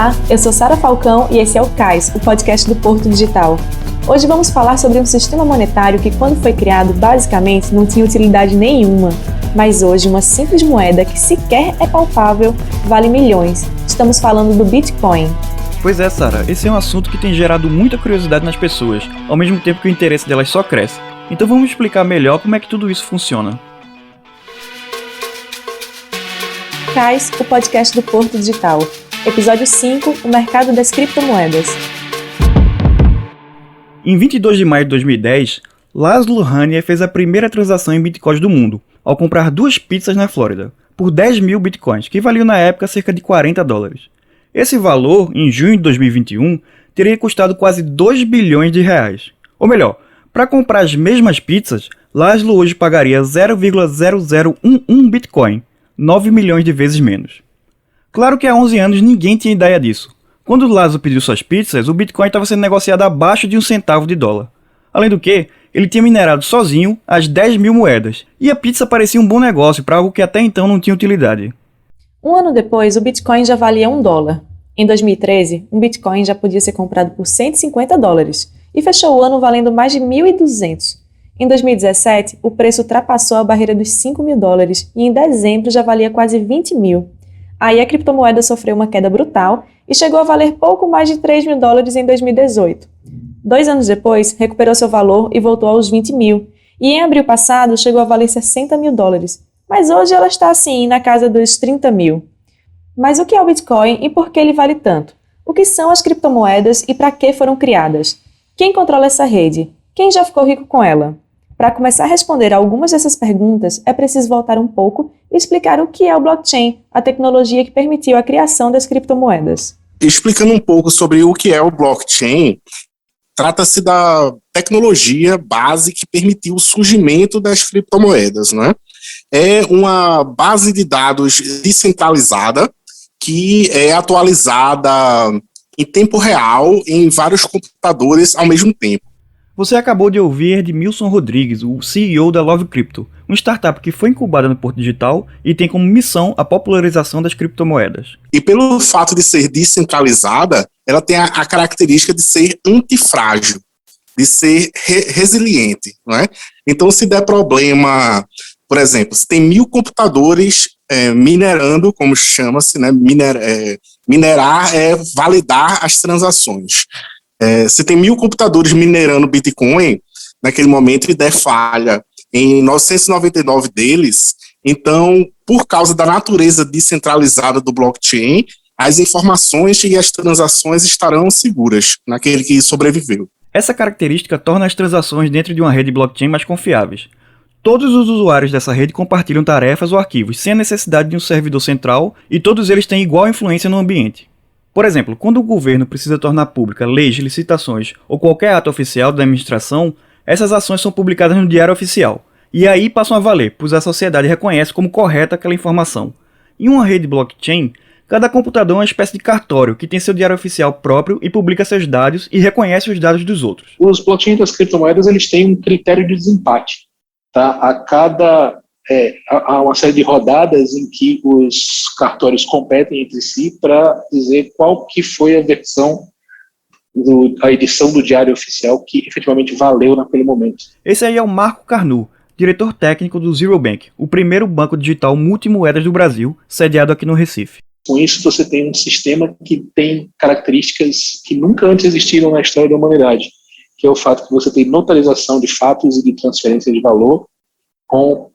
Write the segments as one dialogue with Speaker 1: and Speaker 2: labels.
Speaker 1: Olá, eu sou Sara Falcão e esse é o CAIS, o podcast do Porto Digital. Hoje vamos falar sobre um sistema monetário que, quando foi criado, basicamente não tinha utilidade nenhuma. Mas hoje, uma simples moeda que sequer é palpável vale milhões. Estamos falando do Bitcoin.
Speaker 2: Pois é, Sara, esse é um assunto que tem gerado muita curiosidade nas pessoas, ao mesmo tempo que o interesse delas só cresce. Então vamos explicar melhor como é que tudo isso funciona.
Speaker 1: CAIS, o podcast do Porto Digital. Episódio 5, o mercado das criptomoedas.
Speaker 2: Em 22 de maio de 2010, Laszlo Hanier fez a primeira transação em bitcoins do mundo, ao comprar 2 pizzas na Flórida, por 10 mil bitcoins, que valiam na época cerca de $40. Esse valor, em junho de 2021, teria custado quase 2 bilhões de reais. Ou melhor, para comprar as mesmas pizzas, Laszlo hoje pagaria 0,0011 bitcoin, 9 milhões de vezes menos. Claro que há 11 anos ninguém tinha ideia disso. Quando Laszlo pediu suas pizzas, o Bitcoin estava sendo negociado abaixo de $0,01. Além do que, ele tinha minerado sozinho as 10 mil moedas, e a pizza parecia um bom negócio para algo que até então não tinha utilidade.
Speaker 1: Um ano depois, o Bitcoin já valia $1. Em 2013, um Bitcoin já podia ser comprado por $150 e fechou o ano valendo mais de 1.200. Em 2017, o preço ultrapassou a barreira dos $5.000 e em dezembro já valia quase 20 mil. Aí a criptomoeda sofreu uma queda brutal e chegou a valer pouco mais de $3.000 em 2018. 2 anos depois, recuperou seu valor e voltou aos 20 mil. E em abril passado, chegou a valer $60 mil. Mas hoje ela está assim, na casa dos 30 mil. Mas o que é o Bitcoin e por que ele vale tanto? O que são as criptomoedas e para que foram criadas? Quem controla essa rede? Quem já ficou rico com ela? Para começar a responder a algumas dessas perguntas, é preciso voltar um pouco e explicar o que é o blockchain, a tecnologia que permitiu a criação das criptomoedas.
Speaker 3: Explicando um pouco sobre o que é o blockchain, trata-se da tecnologia base que permitiu o surgimento das criptomoedas, né? É uma base de dados descentralizada que é atualizada em tempo real em vários computadores ao mesmo tempo.
Speaker 2: Você acabou de ouvir Edmilson Rodrigues, o CEO da Love Crypto, uma startup que foi incubada no Porto Digital e tem como missão a popularização das criptomoedas.
Speaker 3: E pelo fato de ser descentralizada, ela tem a característica de ser antifrágil, de ser resiliente, não é? Então, se der problema, por exemplo, se tem 1.000 computadores minerando, como chama-se, né? Minerar é validar as transações. Se tem 1.000 computadores minerando Bitcoin, naquele momento, e der falha em 999 deles, então, por causa da natureza descentralizada do blockchain, as informações e as transações estarão seguras naquele que sobreviveu.
Speaker 2: Essa característica torna as transações dentro de uma rede blockchain mais confiáveis. Todos os usuários dessa rede compartilham tarefas ou arquivos sem a necessidade de um servidor central e todos eles têm igual influência no ambiente. Por exemplo, quando o governo precisa tornar pública leis, licitações ou qualquer ato oficial da administração, essas ações são publicadas no Diário Oficial, e aí passam a valer, pois a sociedade reconhece como correta aquela informação. Em uma rede blockchain, cada computador é uma espécie de cartório que tem seu Diário Oficial próprio e publica seus dados e reconhece os dados dos outros.
Speaker 4: Os blockchains das criptomoedas eles têm um critério de desempate. Tá? Há uma série de rodadas em que os cartórios competem entre si para dizer qual que foi a versão, a edição do Diário Oficial que efetivamente valeu naquele momento.
Speaker 2: Esse aí é o Marco Carnu, diretor técnico do Zero Bank, o primeiro banco digital multimoedas do Brasil, sediado aqui no Recife.
Speaker 4: Com isso, você tem um sistema que tem características que nunca antes existiram na história da humanidade, que é o fato que você tem notarização de fatos e de transferência de valor com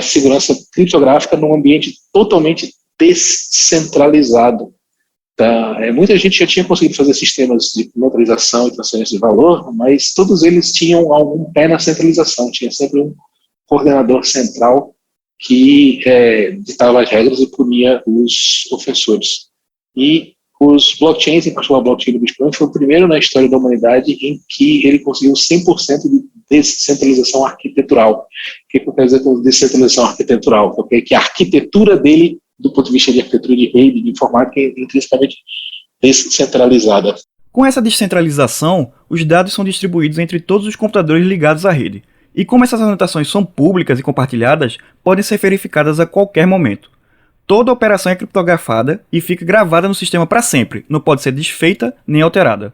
Speaker 4: segurança criptográfica num ambiente totalmente descentralizado. Tá? Muita gente já tinha conseguido fazer sistemas de notarização e transferência de valor, mas todos eles tinham algum pé na centralização, tinha sempre um coordenador central que ditava as regras e punia os ofensores. E os blockchains, em particular o blockchain do Bitcoin, foi o primeiro na história da humanidade em que ele conseguiu 100% de descentralização arquitetural. O que eu quero dizer com descentralização arquitetural? Porque que a arquitetura dele, do ponto de vista de arquitetura de rede, de informática, é intrinsecamente descentralizada.
Speaker 2: Com essa descentralização, os dados são distribuídos entre todos os computadores ligados à rede. E como essas anotações são públicas e compartilhadas, podem ser verificadas a qualquer momento. toda operação é criptografada e fica gravada no sistema para sempre, não pode ser desfeita nem alterada.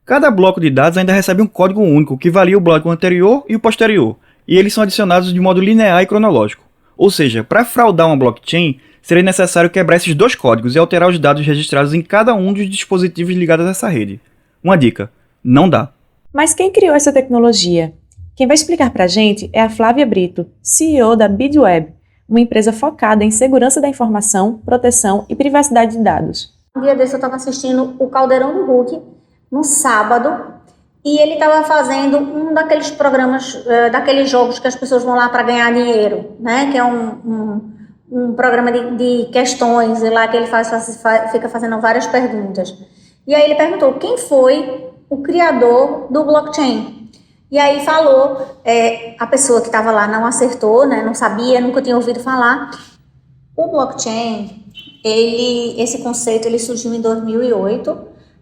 Speaker 2: Cada bloco de dados ainda recebe um código único que valia o bloco anterior e o posterior, e eles são adicionados de modo linear e cronológico. Ou seja, para fraudar uma blockchain, seria necessário quebrar esses dois códigos e alterar os dados registrados em cada um dos dispositivos ligados a essa rede. Uma dica: não dá.
Speaker 1: Mas quem criou essa tecnologia? Quem vai explicar pra gente é a Flávia Brito, CEO da BidWeb, uma empresa focada em segurança da informação, proteção e privacidade de dados.
Speaker 5: Um dia desse eu estava assistindo o Caldeirão do Hulk, no sábado, e ele estava fazendo um daqueles programas, daqueles jogos que as pessoas vão lá para ganhar dinheiro, né? Que é um programa de questões, e lá que ele fica fazendo várias perguntas. E aí ele perguntou quem foi o criador do blockchain. E aí falou, a pessoa que estava lá não acertou, né? Não sabia, nunca tinha ouvido falar. O blockchain, esse conceito ele surgiu em 2008,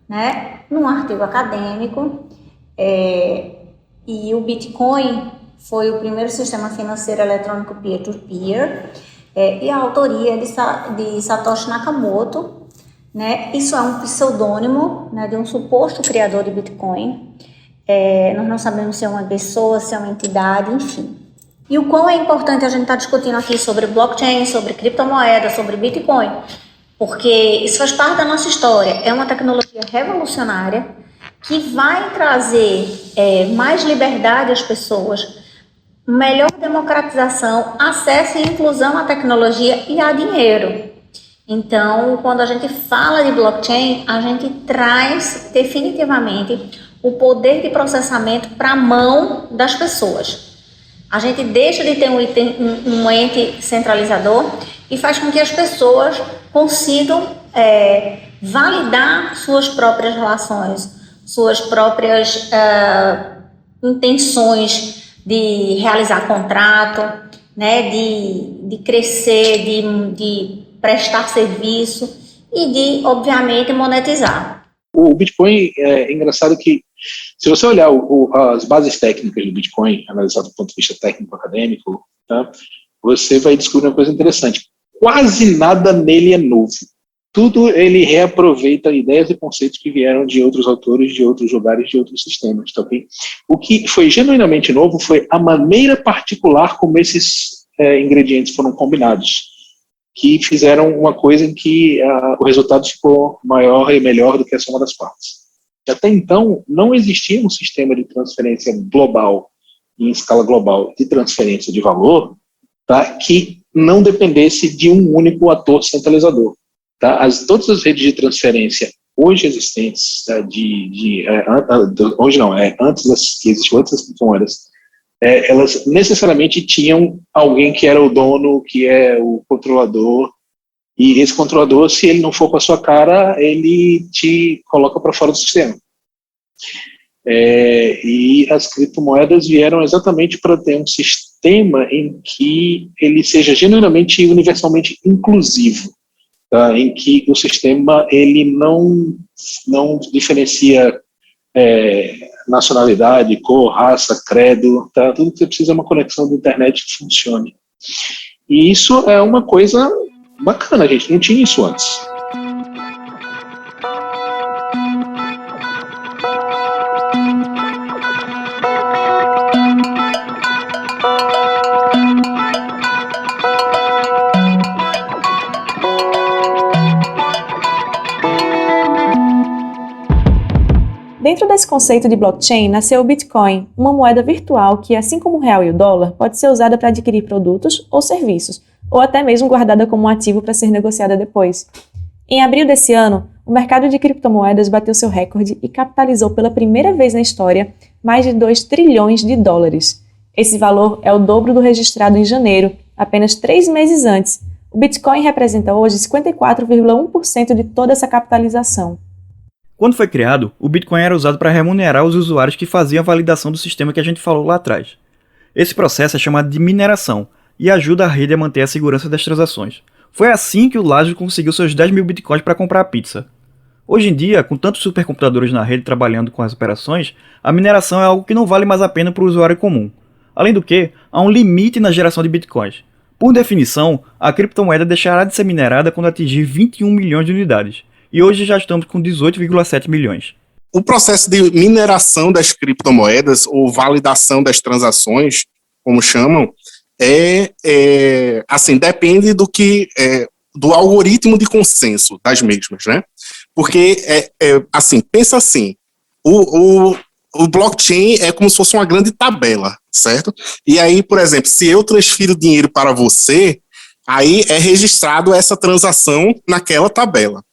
Speaker 5: né? Num artigo acadêmico. E o Bitcoin foi o primeiro sistema financeiro eletrônico peer-to-peer, e a autoria é de Satoshi Nakamoto, né? Isso é um pseudônimo, né, de um suposto criador de Bitcoin. Nós não sabemos se é uma pessoa, se é uma entidade, enfim. E o quão é importante a gente estar discutindo aqui sobre blockchain, sobre criptomoeda, sobre Bitcoin, porque isso faz parte da nossa história. É uma tecnologia revolucionária que vai trazer mais liberdade às pessoas, melhor democratização, acesso e inclusão à tecnologia e a dinheiro. Então, quando a gente fala de blockchain, a gente traz definitivamente o poder de processamento para a mão das pessoas. A gente deixa de ter um ente centralizador e faz com que as pessoas consigam validar suas próprias relações, suas próprias intenções de realizar contrato, né, de crescer, de prestar serviço e de, obviamente, monetizar.
Speaker 4: O Bitcoin é engraçado que, se você olhar as bases técnicas do Bitcoin, analisado do ponto de vista técnico-acadêmico, tá, você vai descobrir uma coisa interessante. Quase nada nele é novo. Tudo ele reaproveita ideias e conceitos que vieram de outros autores, de outros lugares, de outros sistemas. Tá, okay? O que foi genuinamente novo foi a maneira particular como esses ingredientes foram combinados, que fizeram uma coisa em que o resultado ficou maior e melhor do que a soma das partes. Até então, não existia um sistema de transferência global, em escala global, de transferência de valor, tá, que não dependesse de um único ator centralizador. Tá? Todas as redes de transferência hoje existentes, tá, antes das que existiam antes das criptomoedas, elas necessariamente tinham alguém que era o dono, que é o controlador, e esse controlador, se ele não for com a sua cara, ele te coloca para fora do sistema. E as criptomoedas vieram exatamente para ter um sistema em que ele seja genuinamente e universalmente inclusivo, tá? Em que o sistema ele não diferencia nacionalidade, cor, raça, credo, tá? Tudo que você precisa é uma conexão de internet que funcione. E isso é uma coisa bacana, a gente não tinha isso antes.
Speaker 1: Dentro desse conceito de blockchain, nasceu o Bitcoin, uma moeda virtual que, assim como o real e o dólar, pode ser usada para adquirir produtos ou serviços, ou até mesmo guardada como um ativo para ser negociada depois. Em abril desse ano, o mercado de criptomoedas bateu seu recorde e capitalizou pela primeira vez na história mais de 2 trilhões de dólares. Esse valor é o dobro do registrado em janeiro, apenas 3 meses antes. O Bitcoin representa hoje 54,1% de toda essa capitalização.
Speaker 2: Quando foi criado, o Bitcoin era usado para remunerar os usuários que faziam a validação do sistema que a gente falou lá atrás. Esse processo é chamado de mineração e ajuda a rede a manter a segurança das transações. Foi assim que o Lázaro conseguiu seus 10 mil Bitcoins para comprar a pizza. Hoje em dia, com tantos supercomputadores na rede trabalhando com as operações, a mineração é algo que não vale mais a pena para o usuário comum. Além do que, há um limite na geração de Bitcoins. Por definição, a criptomoeda deixará de ser minerada quando atingir 21 milhões de unidades, e hoje já estamos com 18,7 milhões.
Speaker 3: O processo de mineração das criptomoedas, ou validação das transações, como chamam, assim, depende do algoritmo de consenso das mesmas, né? Porque, assim, pensa assim, o blockchain é como se fosse uma grande tabela, certo? E aí, por exemplo, se eu transfiro dinheiro para você, aí é registrado essa transação naquela tabela.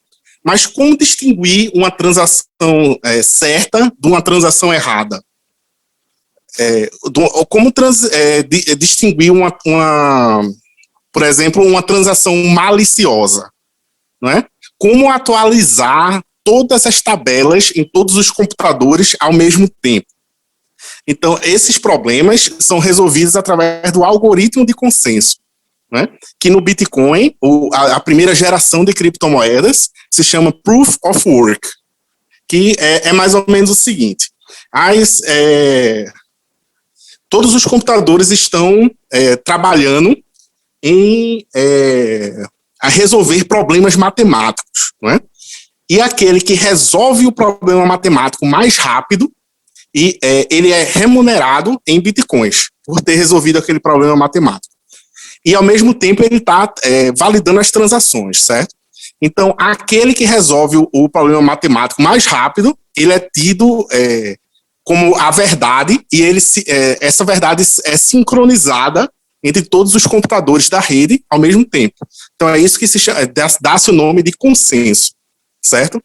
Speaker 3: Mas como distinguir uma transação certa de uma transação errada? Como distinguir por exemplo, uma transação maliciosa? Não é? Como atualizar todas as tabelas em todos os computadores ao mesmo tempo? Então, esses problemas são resolvidos através do algoritmo de consenso, né? Que no Bitcoin, a primeira geração de criptomoedas, se chama Proof of Work, que é mais ou menos o seguinte: todos os computadores estão trabalhando a resolver problemas matemáticos, não é? E aquele que resolve o problema matemático mais rápido, ele é remunerado em bitcoins por ter resolvido aquele problema matemático. E, ao mesmo tempo, ele está validando as transações, certo? Então, aquele que resolve o problema matemático mais rápido, ele é tido como a verdade, e essa verdade é sincronizada entre todos os computadores da rede ao mesmo tempo. Então, é isso que dá-se o nome de consenso, certo?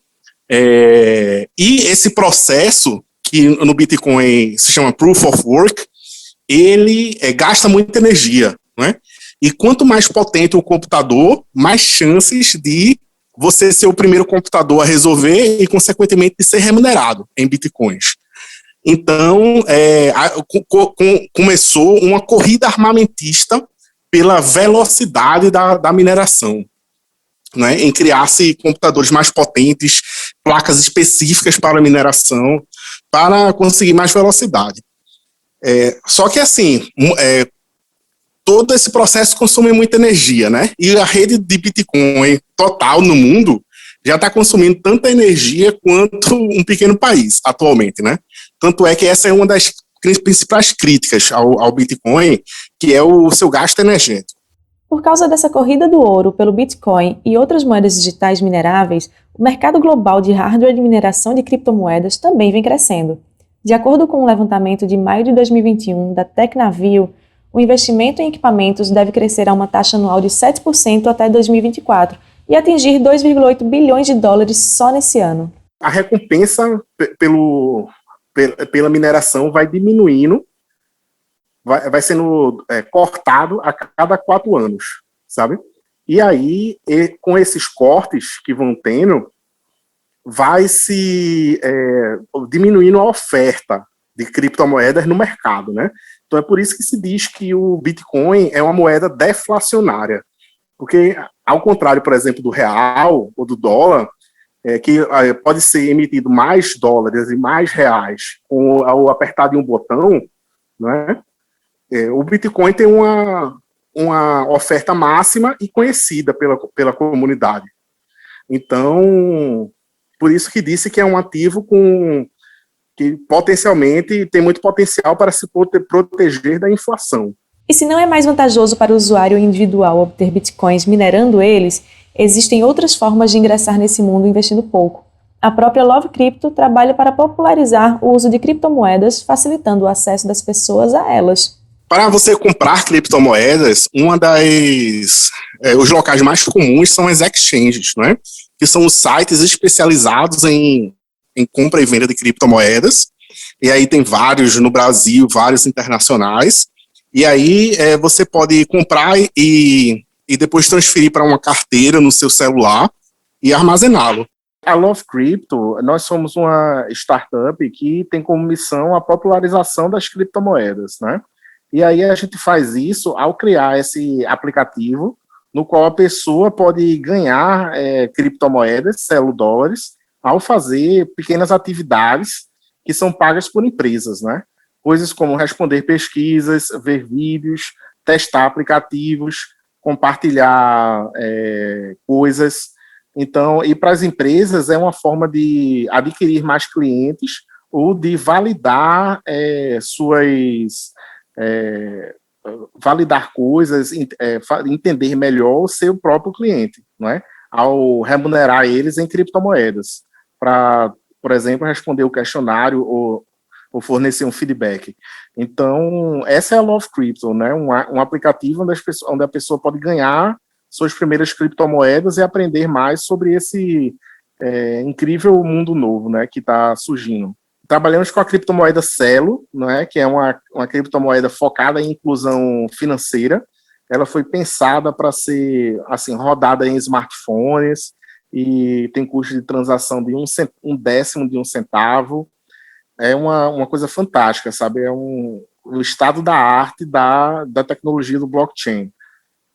Speaker 3: E esse processo, que no Bitcoin se chama Proof of Work, ele gasta muita energia, não é? E quanto mais potente o computador, mais chances de você ser o primeiro computador a resolver e, consequentemente, de ser remunerado em bitcoins. Então, começou uma corrida armamentista pela velocidade da mineração, né, em criar-se computadores mais potentes, placas específicas para mineração, para conseguir mais velocidade. Só que, assim, todo esse processo consome muita energia, né? E a rede de Bitcoin total no mundo já está consumindo tanta energia quanto um pequeno país atualmente, né? Tanto é que essa é uma das principais críticas ao Bitcoin, que é o seu gasto energético.
Speaker 1: Por causa dessa corrida do ouro pelo Bitcoin e outras moedas digitais mineráveis, o mercado global de hardware de mineração de criptomoedas também vem crescendo. De acordo com um levantamento de maio de 2021 da Tecnavio, o investimento em equipamentos deve crescer a uma taxa anual de 7% até 2024 e atingir 2,8 bilhões de dólares só nesse ano.
Speaker 3: A recompensa pela mineração vai diminuindo, vai sendo cortado a cada 4 anos, sabe? E aí, com esses cortes que vão tendo, vai se diminuindo a oferta de criptomoedas no mercado, né? Então é por isso que se diz que o Bitcoin é uma moeda deflacionária, porque, ao contrário, por exemplo, do real ou do dólar, que pode ser emitido mais dólares e mais reais ao apertar de um botão, né? O Bitcoin tem uma oferta máxima e conhecida pela comunidade. Então, por isso que disse que é um ativo que potencialmente tem muito potencial para se proteger da inflação.
Speaker 1: E se não é mais vantajoso para o usuário individual obter bitcoins minerando eles, existem outras formas de ingressar nesse mundo investindo pouco. A própria Love Crypto trabalha para popularizar o uso de criptomoedas, facilitando o acesso das pessoas a elas.
Speaker 3: Para você comprar criptomoedas, os locais mais comuns são as exchanges, né? Que são os sites especializados em compra e venda de criptomoedas, e aí tem vários no Brasil, vários internacionais, e aí você pode comprar e depois transferir para uma carteira no seu celular e armazená-lo. A Love Crypto, nós somos uma startup que tem como missão a popularização das criptomoedas, né? E aí a gente faz isso ao criar esse aplicativo no qual a pessoa pode ganhar criptomoedas, dólares, ao fazer pequenas atividades que são pagas por empresas, né? Coisas como responder pesquisas, ver vídeos, testar aplicativos, compartilhar coisas. Então, e para as empresas é uma forma de adquirir mais clientes ou de validar validar coisas, entender melhor o seu próprio cliente, não é? Ao remunerar eles em criptomoedas, para, por exemplo, responder o questionário ou fornecer um feedback. Então, essa é a Love Crypto, né? Um aplicativo onde a pessoa pode ganhar suas primeiras criptomoedas e aprender mais sobre esse incrível mundo novo, né, que está surgindo. Trabalhamos com a criptomoeda Celo, né, que é uma criptomoeda focada em inclusão financeira. Ela foi pensada para ser assim, rodada em smartphones e tem custo de transação de um décimo de um centavo. É uma coisa fantástica, sabe? É o estado da arte da tecnologia do blockchain.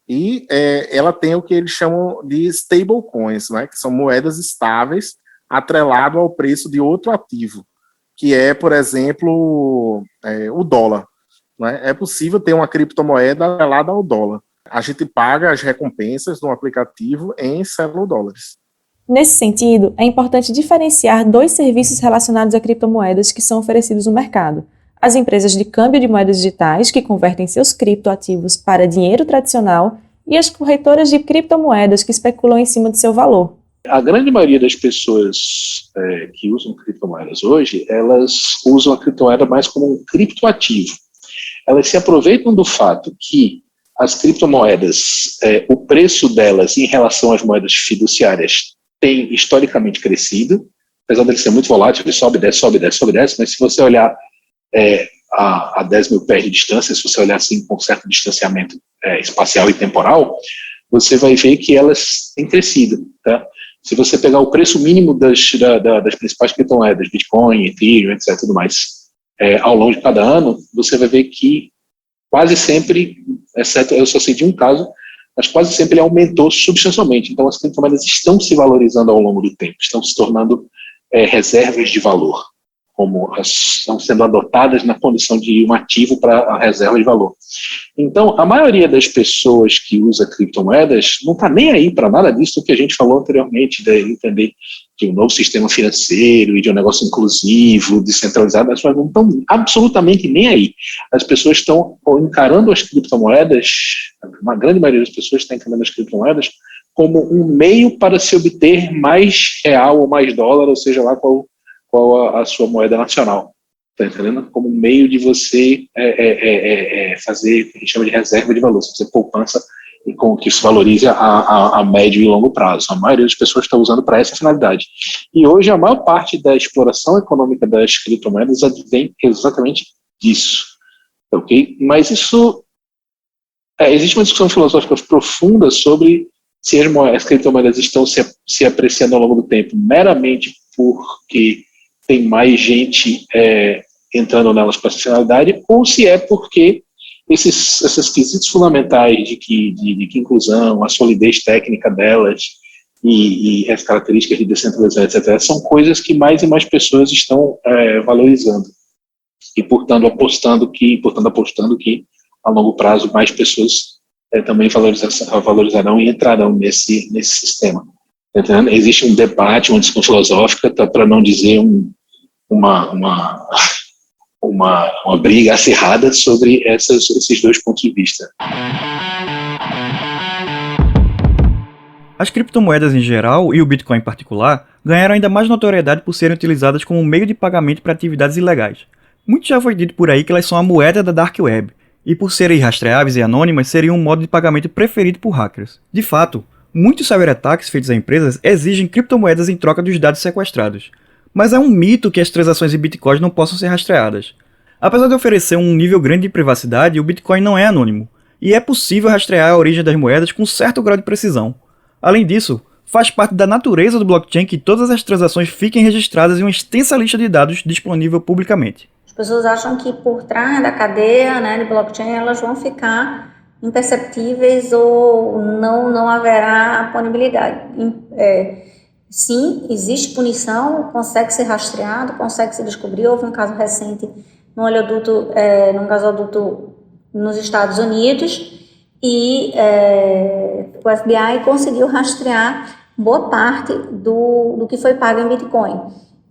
Speaker 3: E ela tem o que eles chamam de stablecoins, né, que são moedas estáveis atrelado ao preço de outro ativo, que é, por exemplo, o dólar. Né? É possível ter uma criptomoeda atrelada ao dólar. A gente paga as recompensas no aplicativo em dólares.
Speaker 1: Nesse sentido, é importante diferenciar dois serviços relacionados a criptomoedas que são oferecidos no mercado. As empresas de câmbio de moedas digitais, que convertem seus criptoativos para dinheiro tradicional, e as corretoras de criptomoedas, que especulam em cima de seu valor.
Speaker 4: A grande maioria das pessoas que usam criptomoedas hoje, elas usam a criptomoeda mais como um criptoativo. Elas se aproveitam do fato que as criptomoedas, o preço delas em relação às moedas fiduciárias tem historicamente crescido, apesar de ele ser muito volátil, ele sobe, desce, sobe, desce, sobe, desce, mas se você olhar a 10 mil pés de distância, se você olhar assim com certo distanciamento espacial e temporal, você vai ver que elas têm crescido, tá? Se você pegar o preço mínimo das principais criptomoedas, Bitcoin, Ethereum, etc., tudo mais, ao longo de cada ano, você vai ver que quase sempre, exceto eu só sei de um caso, mas quase sempre ele aumentou substancialmente. Então as criptomoedas estão se valorizando ao longo do tempo, estão se tornando reservas de valor, como estão sendo adotadas na condição de um ativo para a reserva de valor. Então, a maioria das pessoas que usa criptomoedas não está nem aí para nada disso que a gente falou anteriormente, de entender de um novo sistema financeiro e de um negócio inclusivo, descentralizado, as pessoas não estão absolutamente nem aí. As pessoas estão encarando as criptomoedas, uma grande maioria das pessoas está encarando as criptomoedas como um meio para se obter mais real ou mais dólar, ou seja lá qual a sua moeda nacional, tá entendendo? Como um meio de você fazer o que a gente chama de reserva de valor, fazer poupança e com que isso valorize a médio e longo prazo. A maioria das pessoas está usando para essa finalidade. E hoje a maior parte da exploração econômica das criptomoedas advém exatamente disso, ok? Mas isso existe uma discussão filosófica profunda sobre se as criptomoedas estão se apreciando ao longo do tempo meramente porque tem mais gente entrando nelas para essa finalidade, ou se é porque esses quesitos fundamentais de inclusão, a solidez técnica delas e as características de descentralização, etc., são coisas que mais e mais pessoas estão valorizando e, portanto, apostando que, a longo prazo, mais pessoas também valorizarão e entrarão nesse sistema. Entendendo? Existe um debate, uma discussão filosófica, para não dizer uma briga acirrada sobre esses dois pontos de vista.
Speaker 2: As criptomoedas em geral, e o Bitcoin em particular, ganharam ainda mais notoriedade por serem utilizadas como meio de pagamento para atividades ilegais. Muito já foi dito por aí que elas são a moeda da Dark Web, e por serem rastreáveis e anônimas, seriam um modo de pagamento preferido por hackers. De fato, muitos cyberataques feitos a empresas exigem criptomoedas em troca dos dados sequestrados. Mas é um mito que as transações em bitcoins não possam ser rastreadas. Apesar de oferecer um nível grande de privacidade, o Bitcoin não é anônimo, e é possível rastrear a origem das moedas com certo grau de precisão. Além disso, faz parte da natureza do blockchain que todas as transações fiquem registradas em uma extensa lista de dados disponível publicamente.
Speaker 5: As pessoas acham que por trás da cadeia, né, de blockchain elas vão ficar imperceptíveis ou não haverá punibilidade. Sim, existe punição, consegue ser rastreado, consegue se descobrir. Houve um caso recente num gasoduto nos Estados Unidos e o FBI conseguiu rastrear boa parte do que foi pago em Bitcoin.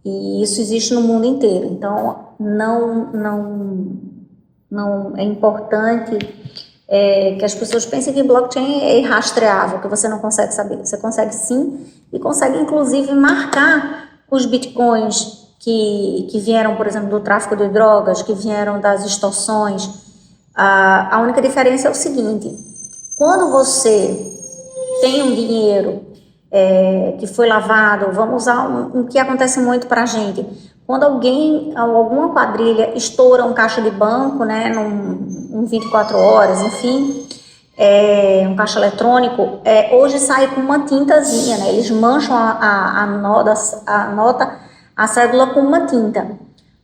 Speaker 5: E isso existe no mundo inteiro. Então, não é importante que as pessoas pensem que blockchain é irrastreável, que você não consegue saber. Você consegue sim, e consegue inclusive marcar os bitcoins que vieram, por exemplo, do tráfico de drogas, que vieram das extorsões. A única diferença é o seguinte: quando você tem um dinheiro que foi lavado, vamos usar um que acontece muito para a gente. Quando alguma quadrilha estoura um caixa de banco, né, num 24 horas, enfim, um caixa eletrônico, hoje sai com uma tintazinha, né, eles mancham a cédula com uma tinta.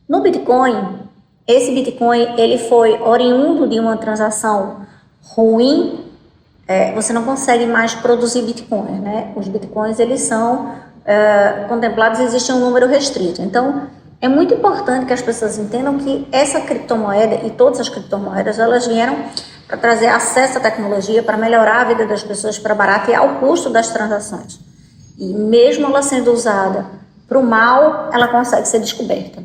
Speaker 5: No Bitcoin, esse Bitcoin, ele foi oriundo de uma transação ruim. Você não consegue mais produzir Bitcoin, né? Os Bitcoins, eles são contemplados, existe um número restrito. Então, é muito importante que as pessoas entendam que essa criptomoeda e todas as criptomoedas, elas vieram para trazer acesso à tecnologia, para melhorar a vida das pessoas, para baratear o custo das transações. E mesmo ela sendo usada para o mal, ela consegue ser descoberta.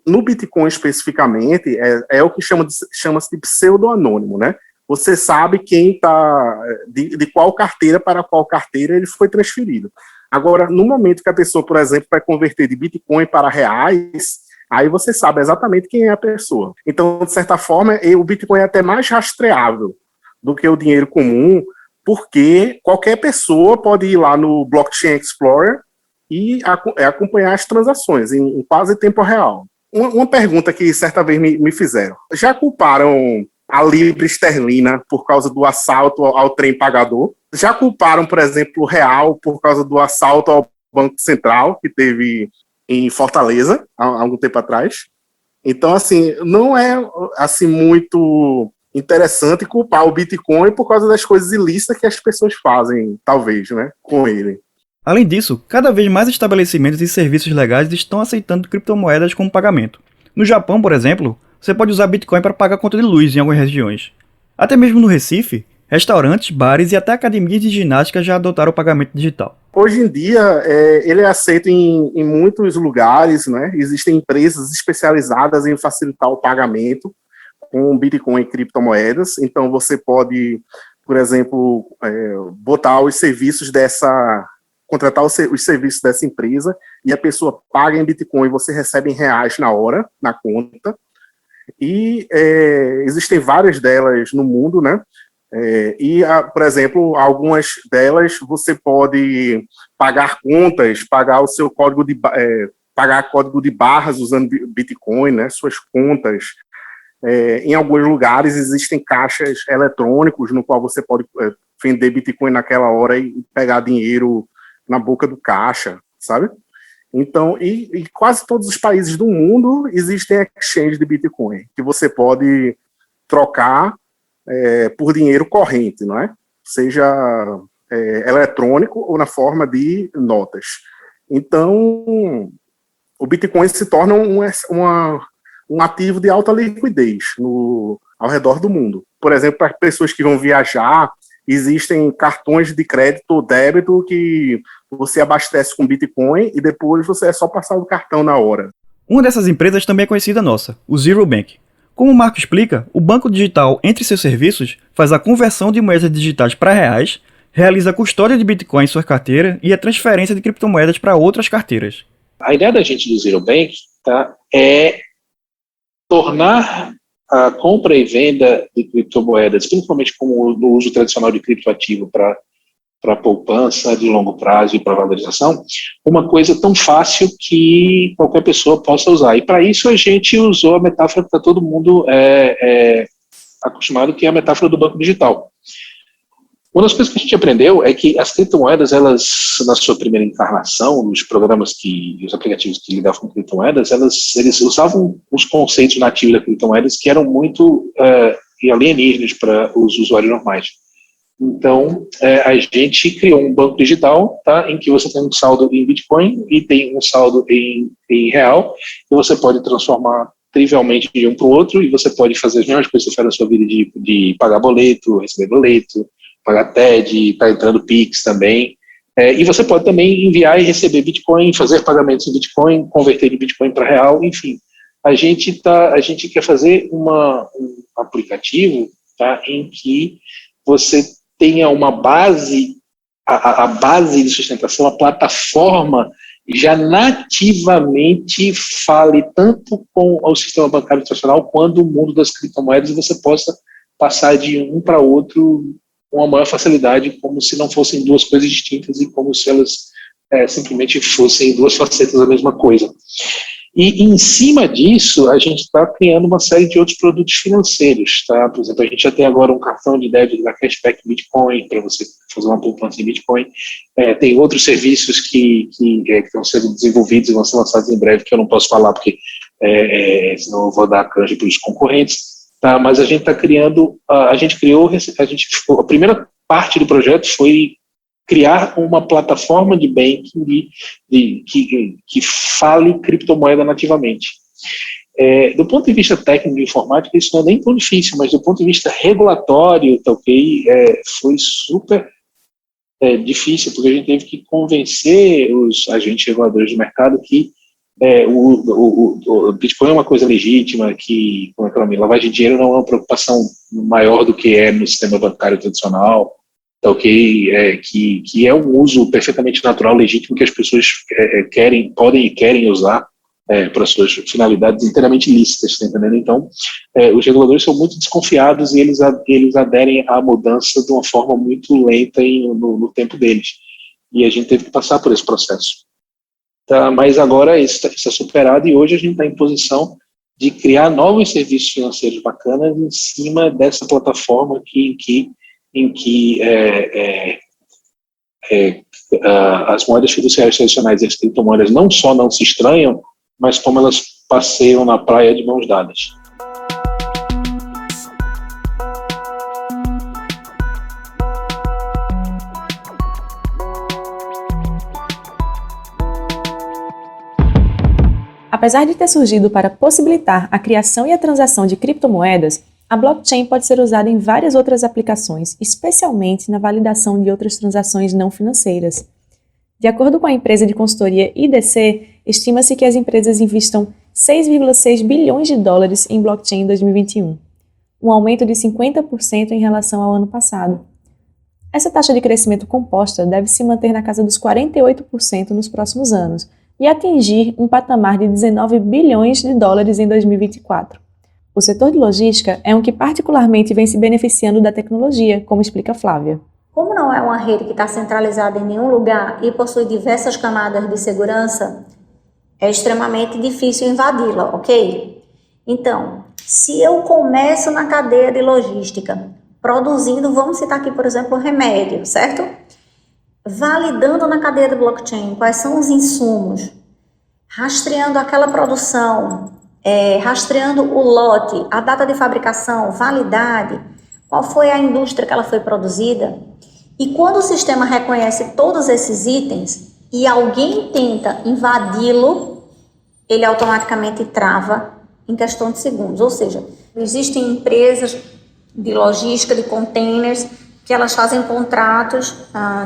Speaker 3: No Bitcoin, especificamente, é o que chama-se de pseudo-anônimo, né? Você sabe quem está, de qual carteira para qual carteira ele foi transferido. Agora, no momento que a pessoa, por exemplo, vai converter de Bitcoin para reais, aí você sabe exatamente quem é a pessoa. Então, de certa forma, o Bitcoin é até mais rastreável do que o dinheiro comum, porque qualquer pessoa pode ir lá no Blockchain Explorer e acompanhar as transações em quase tempo real. Uma pergunta que certa vez me fizeram. Já culparam a libra esterlina por causa do assalto ao trem pagador? Já culparam, por exemplo, o real por causa do assalto ao Banco Central, que teve em Fortaleza, há algum tempo atrás? Então, assim, não é assim, muito interessante culpar o Bitcoin por causa das coisas ilícitas que as pessoas fazem, talvez, né, com ele.
Speaker 2: Além disso, cada vez mais estabelecimentos e serviços legais estão aceitando criptomoedas como pagamento. No Japão, por exemplo, você pode usar Bitcoin para pagar a conta de luz em algumas regiões. Até mesmo no Recife, restaurantes, bares e até academias de ginástica já adotaram o pagamento digital.
Speaker 3: Hoje em dia, ele é aceito em muitos lugares, né? Existem empresas especializadas em facilitar o pagamento com Bitcoin e criptomoedas. Então, você pode, por exemplo, botar os serviços contratar os serviços dessa empresa e a pessoa paga em Bitcoin e você recebe em reais na hora, na conta. E existem várias delas no mundo, né? Por exemplo, algumas delas você pode pagar contas, pagar o seu pagar código de barras usando Bitcoin, né? Suas contas. Em alguns lugares existem caixas eletrônicos no qual você pode vender Bitcoin naquela hora e pegar dinheiro na boca do caixa, sabe? Então, e quase todos os países do mundo existem exchanges de Bitcoin, que você pode trocar por dinheiro corrente, não é? Seja eletrônico ou na forma de notas. Então, o Bitcoin se torna um ativo de alta liquidez ao redor do mundo. Por exemplo, para pessoas que vão viajar, existem cartões de crédito ou débito que você abastece com Bitcoin e depois você é só passar o cartão na hora.
Speaker 2: Uma dessas empresas também é conhecida nossa, o Zero Bank. Como o Marco explica, o banco digital, entre seus serviços, faz a conversão de moedas digitais para reais, realiza a custódia de Bitcoin em sua carteira e a transferência de criptomoedas para outras carteiras.
Speaker 4: A ideia da gente do Zero Bank, tá, é tornar a compra e venda de criptomoedas, principalmente como no uso tradicional de criptoativo para poupança de longo prazo e para valorização, uma coisa tão fácil que qualquer pessoa possa usar. E para isso a gente usou a metáfora que está todo mundo acostumado, que é a metáfora do banco digital. Uma das coisas que a gente aprendeu é que as criptomoedas, elas, na sua primeira encarnação, os aplicativos que lidavam com criptomoedas, eles usavam os conceitos nativos das criptomoedas que eram muito alienígenas para os usuários normais. Então, a gente criou um banco digital, tá, em que você tem um saldo em Bitcoin e tem um saldo em real, e você pode transformar trivialmente de um para o outro, e você pode fazer as mesmas coisas que você faz na sua vida de pagar boleto, receber boleto, pagar TED, tá entrando Pix também. E você pode também enviar e receber Bitcoin, fazer pagamentos em Bitcoin, converter de Bitcoin para real, enfim. A gente quer fazer um aplicativo, tá, em que você tenha uma base, a base de sustentação, a plataforma já nativamente fale tanto com o sistema bancário tradicional quanto o mundo das criptomoedas, e você possa passar de um para outro com uma maior facilidade, como se não fossem duas coisas distintas e como se elas simplesmente fossem duas facetas da mesma coisa. E em cima disso, a gente está criando uma série de outros produtos financeiros, tá? Por exemplo, a gente já tem agora um cartão de débito da Cashback Bitcoin, para você fazer uma poupança em Bitcoin. Tem outros serviços que estão sendo desenvolvidos e vão ser lançados em breve, que eu não posso falar, porque senão eu vou dar canja para os concorrentes, tá? Mas a gente está criando, a primeira parte do projeto foi criar uma plataforma de banking que fale criptomoeda nativamente. Do ponto de vista técnico de informática, isso não é nem tão difícil, mas do ponto de vista regulatório, tá ok, foi super difícil, porque a gente teve que convencer os agentes reguladores do mercado que o Bitcoin é uma coisa legítima, que com a economia, lavagem de dinheiro não é uma preocupação maior do que é no sistema bancário tradicional, ok, que é um uso perfeitamente natural, legítimo, que as pessoas podem e querem usar para suas finalidades inteiramente lícitas, tá entendendo? Então, os reguladores são muito desconfiados e eles aderem à mudança de uma forma muito lenta no tempo deles. E a gente teve que passar por esse processo. Tá, mas agora isso é superado e hoje a gente está em posição de criar novos serviços financeiros bacanas em cima dessa plataforma em que as moedas fiduciárias tradicionais e as criptomoedas não só não se estranham, mas como elas passeiam na praia de mãos dadas.
Speaker 1: Apesar de ter surgido para possibilitar a criação e a transação de criptomoedas, a blockchain pode ser usada em várias outras aplicações, especialmente na validação de outras transações não financeiras. De acordo com a empresa de consultoria IDC, estima-se que as empresas investam 6,6 bilhões de dólares em blockchain em 2021, um aumento de 50% em relação ao ano passado. Essa taxa de crescimento composta deve se manter na casa dos 48% nos próximos anos e atingir um patamar de 19 bilhões de dólares em 2024. O setor de logística é um que particularmente vem se beneficiando da tecnologia, como explica Flávia.
Speaker 5: Como não é uma rede que está centralizada em nenhum lugar e possui diversas camadas de segurança, é extremamente difícil invadi-la, ok? Então, se eu começo na cadeia de logística, produzindo, vamos citar aqui, por exemplo, remédio, certo? Validando na cadeia de blockchain quais são os insumos, rastreando aquela produção, rastreando o lote, a data de fabricação, validade, qual foi a indústria que ela foi produzida. E quando o sistema reconhece todos esses itens e alguém tenta invadi-lo, ele automaticamente trava em questão de segundos. Ou seja, existem empresas de logística, de containers, que elas fazem contratos,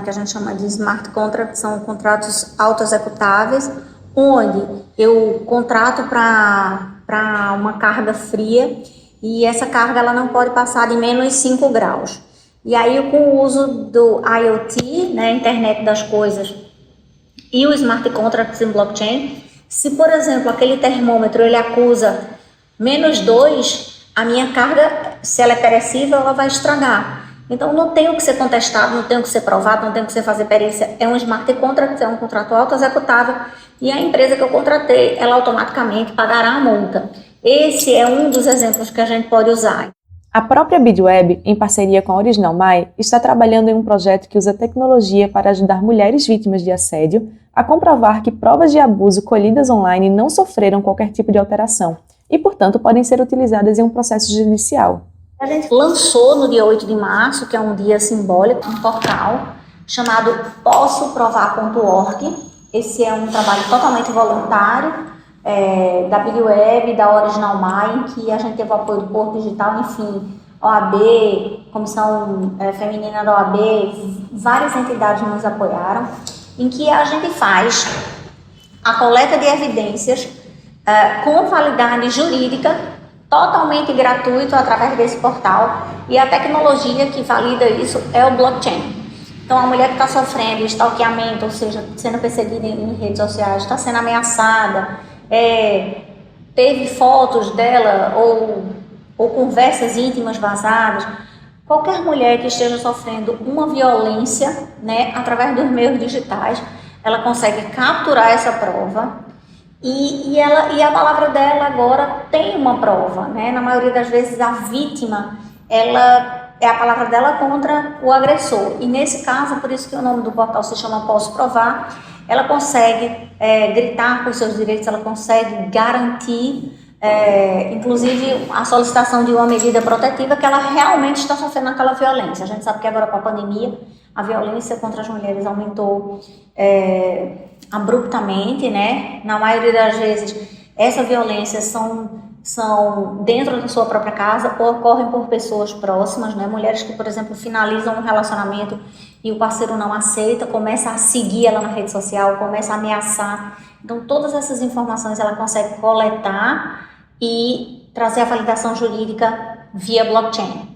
Speaker 5: que a gente chama de smart contracts, são contratos auto-executáveis, onde eu contrato para uma carga fria e essa carga ela não pode passar de menos 5 graus. E aí, com o uso do IoT, né, Internet das Coisas, e o smart contracts em blockchain, se, por exemplo, aquele termômetro ele acusa -2, a minha carga, se ela é perecível, ela vai estragar. Então, não tem o que ser contestado, não tem o que ser provado, não tem o que ser fazer perícia. É um smart contract, é um contrato auto-executável e a empresa que eu contratei, ela automaticamente pagará a multa. Esse é um dos exemplos que a gente pode usar.
Speaker 1: A própria BidWeb, em parceria com a Original My, está trabalhando em um projeto que usa tecnologia para ajudar mulheres vítimas de assédio a comprovar que provas de abuso colhidas online não sofreram qualquer tipo de alteração e, portanto, podem ser utilizadas em um processo judicial.
Speaker 5: A gente lançou no dia 8 de março, que é um dia simbólico, um portal chamado possoprovar.org. Esse é um trabalho totalmente voluntário, da BidWeb, da Original My, em que a gente teve o apoio do Porto Digital, enfim, OAB, Comissão Feminina da OAB, várias entidades nos apoiaram, em que a gente faz a coleta de evidências com validade jurídica, totalmente gratuito através desse portal, e a tecnologia que valida isso é o blockchain. Então, a mulher que está sofrendo stalkeamento, ou seja, sendo perseguida em redes sociais, está sendo ameaçada, teve fotos dela ou conversas íntimas vazadas, qualquer mulher que esteja sofrendo uma violência, né, através dos meios digitais, ela consegue capturar essa prova e a palavra dela agora tem uma prova, né? Na maioria das vezes a vítima, ela é a palavra dela contra o agressor, e nesse caso, por isso que o nome do portal se chama Posso Provar, ela consegue gritar por seus direitos, ela consegue garantir, inclusive, a solicitação de uma medida protetiva que ela realmente está sofrendo aquela violência. A gente sabe que agora com a pandemia, a violência contra as mulheres aumentou abruptamente, né? Na maioria das vezes, essa violência são dentro da sua própria casa ou ocorrem por pessoas próximas, né? Mulheres que, por exemplo, finalizam um relacionamento e o parceiro não aceita, começa a seguir ela na rede social, começa a ameaçar. Então, todas essas informações ela consegue coletar e trazer a validação jurídica via blockchain.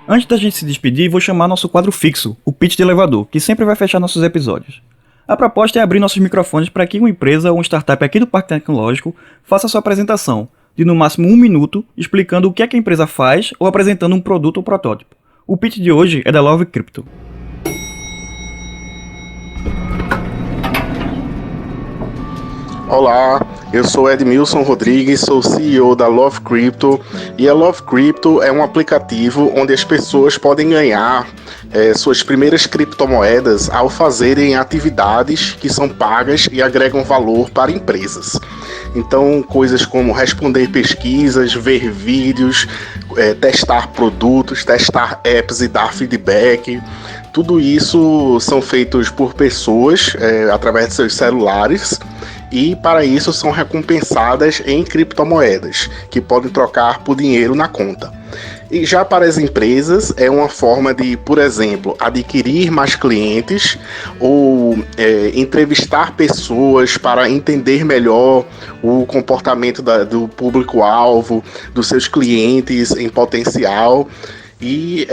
Speaker 2: Antes da gente se despedir, vou chamar nosso quadro fixo, o Pitch de Elevador, que sempre vai fechar nossos episódios. A proposta é abrir nossos microfones para que uma empresa ou uma startup aqui do Parque Tecnológico faça sua apresentação, de no máximo 1 minuto, explicando o que é que a empresa faz ou apresentando um produto ou protótipo. O pitch de hoje é da Love Crypto.
Speaker 3: Olá, eu sou Edmilson Rodrigues, sou CEO da Love Crypto, e a Love Crypto é um aplicativo onde as pessoas podem ganhar suas primeiras criptomoedas ao fazerem atividades que são pagas e agregam valor para empresas. Então, coisas como responder pesquisas, ver vídeos, testar produtos, testar apps e dar feedback. Tudo isso são feitos por pessoas através de seus celulares, e para isso são recompensadas em criptomoedas, que podem trocar por dinheiro na conta. E já para as empresas é uma forma de, por exemplo, adquirir mais clientes ou entrevistar pessoas para entender melhor o comportamento do público-alvo, dos seus clientes em potencial. E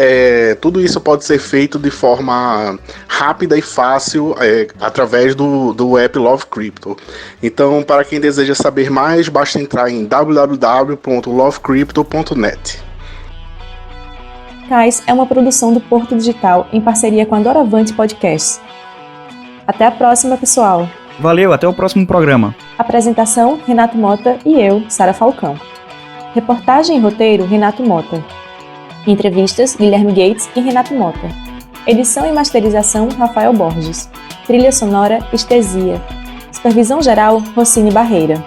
Speaker 3: tudo isso pode ser feito de forma rápida e fácil através do app Love Crypto. Então, para quem deseja saber mais, basta entrar em www.lovecrypto.net.
Speaker 1: CAIS é uma produção do Porto Digital em parceria com a Doravante Podcast. Até a próxima, pessoal!
Speaker 2: Valeu, até o próximo programa.
Speaker 1: Apresentação, Renato Mota e eu, Sara Falcão. Reportagem e roteiro, Renato Mota. Entrevistas, Guilherme Gates e Renato Mota. Edição e masterização, Rafael Borges. Trilha sonora, Estesia. Supervisão geral, Rossini Barreira.